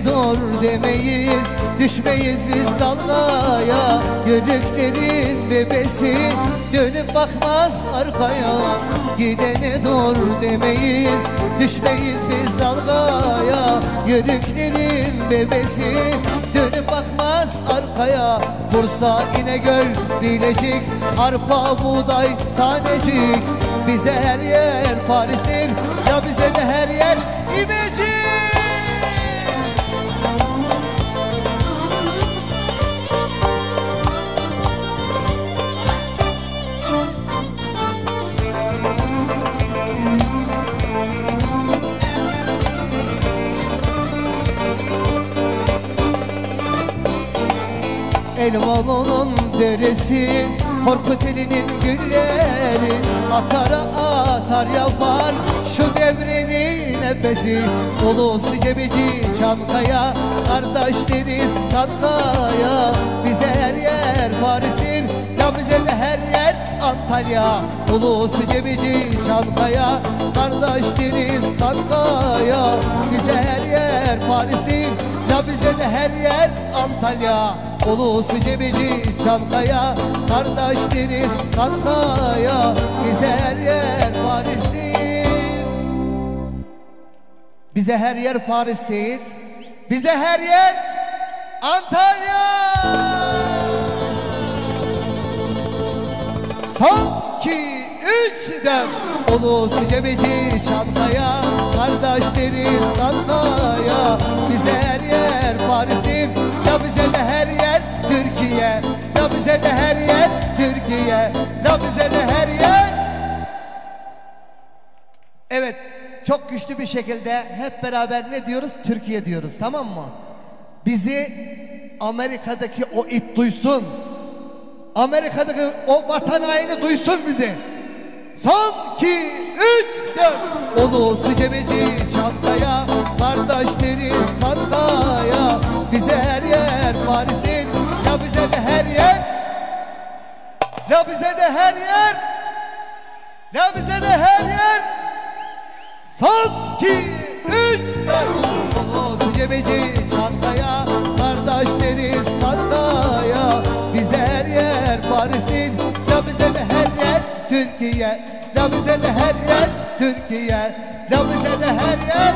dur demeyiz, düşmeyiz biz dalgaya. Yörüklerin bebesi dönüp bakmaz arkaya. Gidene dur demeyiz, düşmeyiz biz dalgaya. Yörüklerin bebesi dönüp bakmaz arkaya. Bursa, İnegöl, Bilecik, arpa, buğday, tanecik. Bize her yer Paris'tir, ya bize de her yer İmecik. Elmalı'nın deresi, Korkuteli'nin gülleri, atara atar yapar şu devrenin nefesi. Ulusu Gebeci, Çankaya, kardeş deriz Kankaya. Bize her yer Paris'tir, ya bize de her yer Antalya. Ulusu Gebeci, Çankaya, kardeş deriz Kankaya. Bize her yer Paris'tir, ya bize de her yer Antalya. Ulusu Gebeci, Çankaya, kardeş deniz Kankaya. Bize her yer Paris'tir, bize her yer Paris'tir, bize her yer Antalya. Son 2, 3, 4. Ulusu Gebeci, Çankaya, kardeş deniz Kankaya. Bize her yer Paris'tir, ya bize de her yer Türkiye. Ya bize de her yer Türkiye. Ya bize de her yer. Evet, çok güçlü bir şekilde hep beraber ne diyoruz? Türkiye diyoruz, tamam mı? Bizi Amerika'daki o it duysun. Amerika'daki o vatan haini duysun bizi. Son 2, 3, 4. Ulusu Gebeci, Çankaya, kardeş deriz Kankaya. Bize her yer Paris'tir, ya bize de her yer. Ya bize de her yer. Ya bize de her yer. Son 2, 3, 4. Ulusu Gebeci, Çankaya, kardeş deriz Kankaya. Bize her yer Paris'tir, ya bize de her yer Türkiye. Ya bize de her yer Türkiye. Ya bize de her yer